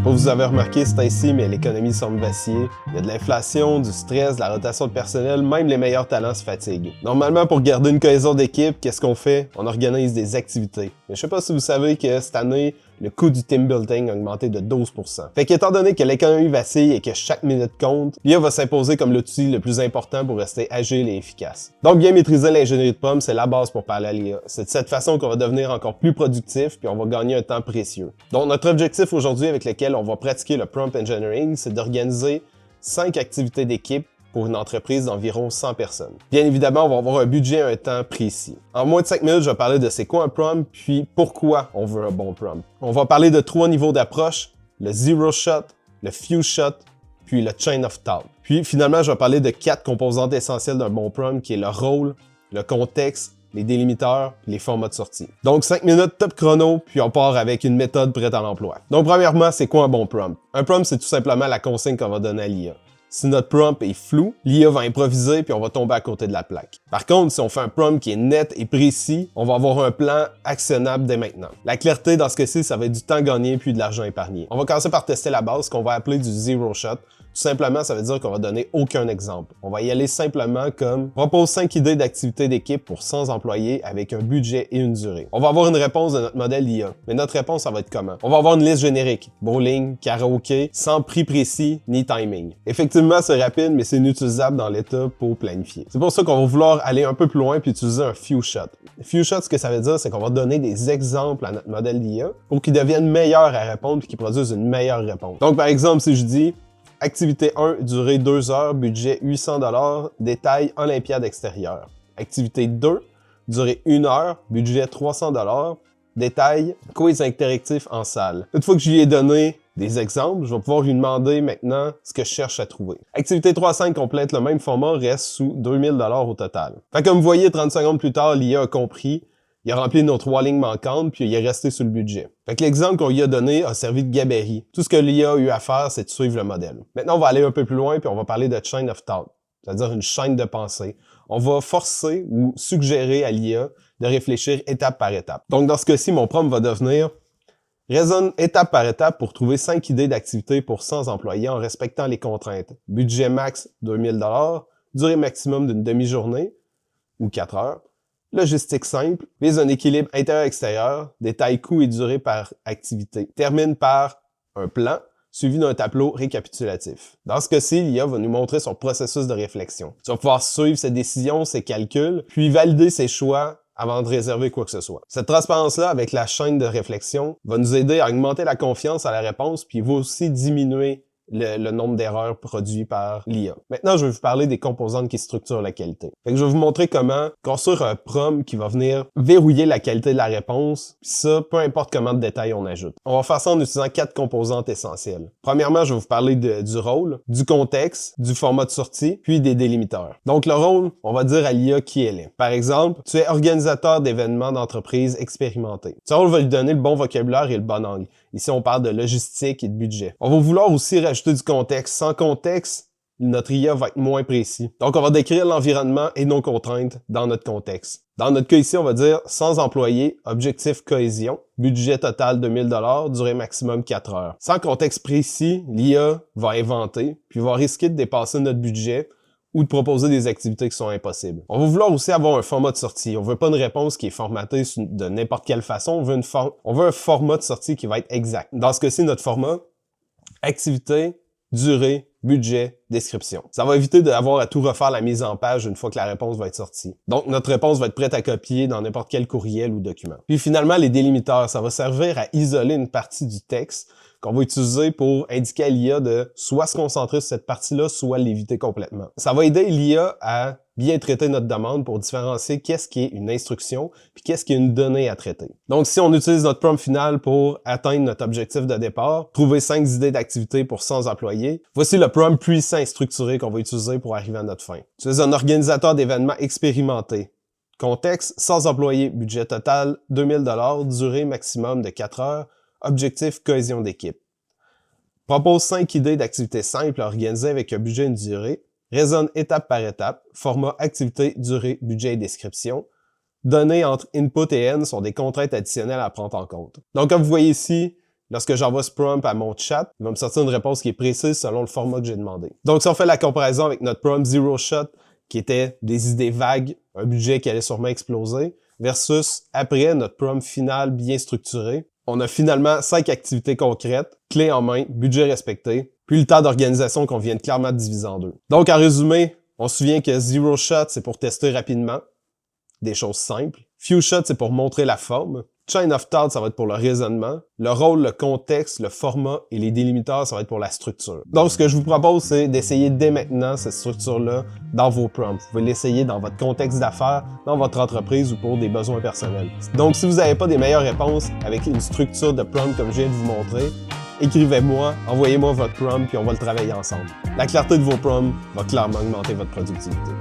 sais pas si vous avez remarqué, c'est ainsi, mais l'économie semble vaciller. Il y a de l'inflation, du stress, de la rotation de personnel, même les meilleurs talents se fatiguent. Normalement, pour garder une cohésion d'équipe, qu'est-ce qu'on fait? On organise des activités. Mais je sais pas si vous savez que cette année, le coût du team building a augmenté de 12%. Fait qu'étant donné que l'économie vacille et que chaque minute compte, l'IA va s'imposer comme l'outil le plus important pour rester agile et efficace. Donc bien maîtriser l'ingénierie de prompt, c'est la base pour parler à l'IA. C'est de cette façon qu'on va devenir encore plus productif puis on va gagner un temps précieux. Donc notre objectif aujourd'hui avec lequel on va pratiquer le prompt engineering, c'est d'organiser 5 activités d'équipe pour une entreprise d'environ 100 personnes. Bien évidemment, on va avoir un budget et un temps précis. En moins de 5 minutes, je vais parler de c'est quoi un prompt, puis pourquoi on veut un bon prompt. On va parler de 3 niveaux d'approche, le zero shot, le few shot, puis le chain of thought. Puis finalement, je vais parler de 4 composantes essentielles d'un bon prompt, qui est le rôle, le contexte, les délimiteurs, les formats de sortie. Donc 5 minutes top chrono, puis on part avec une méthode prête à l'emploi. Donc premièrement, c'est quoi un bon prompt? Un prompt, c'est tout simplement la consigne qu'on va donner à l'IA. Si notre prompt est flou, l'IA va improviser puis on va tomber à côté de la plaque. Par contre, si on fait un prompt qui est net et précis, on va avoir un plan actionnable dès maintenant. La clarté dans ce cas-ci, ça va être du temps gagné puis de l'argent épargné. On va commencer par tester la base qu'on va appeler du zero shot. Tout simplement, ça veut dire qu'on va donner aucun exemple. On va y aller simplement comme propose 5 idées d'activités d'équipe pour 100 employés avec un budget et une durée. On va avoir une réponse de notre modèle IA, mais notre réponse, ça va être comment? On va avoir une liste générique, bowling, karaoké, sans prix précis ni timing. Effectivement, c'est rapide, mais c'est inutilisable dans l'état pour planifier. C'est pour ça qu'on va vouloir aller un peu plus loin puis utiliser un few shot. Few shot, ce que ça veut dire, c'est qu'on va donner des exemples à notre modèle d'IA pour qu'il devienne meilleur à répondre et qu'il produise une meilleure réponse. Donc, par exemple, si je dis Activité 1, durée 2 heures, budget 800 $, détail Olympiade extérieure. Activité 2, durée 1 heure, budget 300 $, détail quiz interactif en salle. Une fois que je lui ai donné des exemples, je vais pouvoir lui demander maintenant ce que je cherche à trouver. Activité 3 à 5 complète le même format, reste sous 2000 $ au total. Fait comme vous voyez, 30 secondes plus tard, l'IA a compris. Il a rempli nos 3 lignes manquantes, puis il est resté sur le budget. Fait que l'exemple qu'on lui a donné a servi de gabarit. Tout ce que l'IA a eu à faire, c'est de suivre le modèle. Maintenant, on va aller un peu plus loin, puis on va parler de chain of thought, c'est-à-dire une chaîne de pensée. On va forcer ou suggérer à l'IA de réfléchir étape par étape. Donc, dans ce cas-ci, mon prompt va devenir « Raisonne étape par étape pour trouver 5 idées d'activités pour 100 employés en respectant les contraintes. Budget max 2000 $, durée maximum d'une demi-journée ou 4 heures. Logistique simple, vise un équilibre intérieur-extérieur, détaille coût et durée par activité. Termine par un plan, suivi d'un tableau récapitulatif. Dans ce cas-ci, l'IA va nous montrer son processus de réflexion. Tu vas pouvoir suivre ses décisions, ses calculs, puis valider ses choix avant de réserver quoi que ce soit. Cette transparence-là, avec la chaîne de réflexion, va nous aider à augmenter la confiance à la réponse, puis va aussi diminuer le nombre d'erreurs produites par l'IA. Maintenant, je vais vous parler des composantes qui structurent la qualité. Fait que je vais vous montrer comment construire un prompt qui va venir verrouiller la qualité de la réponse, puis ça, peu importe comment de détails on ajoute. On va faire ça en utilisant 4 composantes essentielles. Premièrement, je vais vous parler du rôle, du contexte, du format de sortie, puis des délimiteurs. Donc le rôle, on va dire à l'IA qui elle est. Par exemple, tu es organisateur d'événements d'entreprise expérimentés. Ce rôle va lui donner le bon vocabulaire et le bon angle. Ici, on parle de logistique et de budget. On va vouloir aussi rajouter du contexte. Sans contexte, notre IA va être moins précis. Donc, on va décrire l'environnement et nos contraintes dans notre contexte. Dans notre cas ici, on va dire 100 employés, objectif cohésion, budget total 2000 $, durée maximum 4 heures. Sans contexte précis, l'IA va inventer, puis va risquer de dépasser notre budget ou de proposer des activités qui sont impossibles. On va vouloir aussi avoir un format de sortie. On veut pas une réponse qui est formatée de n'importe quelle façon. On veut un format de sortie qui va être exact. Dans ce cas-ci, notre format, activité, durée, budget, description. Ça va éviter d'avoir à tout refaire la mise en page une fois que la réponse va être sortie. Donc, notre réponse va être prête à copier dans n'importe quel courriel ou document. Puis finalement, les délimiteurs, ça va servir à isoler une partie du texte qu'on va utiliser pour indiquer à l'IA de soit se concentrer sur cette partie-là, soit l'éviter complètement. Ça va aider l'IA à bien traiter notre demande pour différencier qu'est-ce qui est une instruction puis qu'est-ce qui est une donnée à traiter. Donc, si on utilise notre prompt final pour atteindre notre objectif de départ, trouver 5 idées d'activité pour 100 employés, voici le prompt puissant et structuré qu'on va utiliser pour arriver à notre fin. Tu es un organisateur d'événements expérimenté. Contexte, 100 employés, budget total 2000 $, durée maximum de 4 heures, objectif cohésion d'équipe. Propose 5 idées d'activités simples à organiser avec un budget et une durée. Raisonne étape par étape. Format activité, durée, budget et description. Données entre input et end sont des contraintes additionnelles à prendre en compte. Donc, comme vous voyez ici, lorsque j'envoie ce prompt à mon chat, il va me sortir une réponse qui est précise selon le format que j'ai demandé. Donc si on fait la comparaison avec notre prompt Zero Shot, qui était des idées vagues, un budget qui allait sûrement exploser, versus après notre prompt final bien structuré, on a finalement 5 activités concrètes, clés en main, budget respecté, puis le temps d'organisation qu'on vient de clairement diviser en deux. Donc en résumé, on se souvient que Zero Shot, c'est pour tester rapidement, des choses simples. Few Shot, c'est pour montrer la forme. Chain of Thought, ça va être pour le raisonnement. Le rôle, le contexte, le format et les délimiteurs, ça va être pour la structure. Donc, ce que je vous propose, c'est d'essayer dès maintenant cette structure-là dans vos prompts. Vous pouvez l'essayer dans votre contexte d'affaires, dans votre entreprise ou pour des besoins personnels. Donc, si vous n'avez pas des meilleures réponses avec une structure de prompt comme je viens de vous montrer, écrivez-moi, envoyez-moi votre prompt, puis on va le travailler ensemble. La clarté de vos prompts va clairement augmenter votre productivité.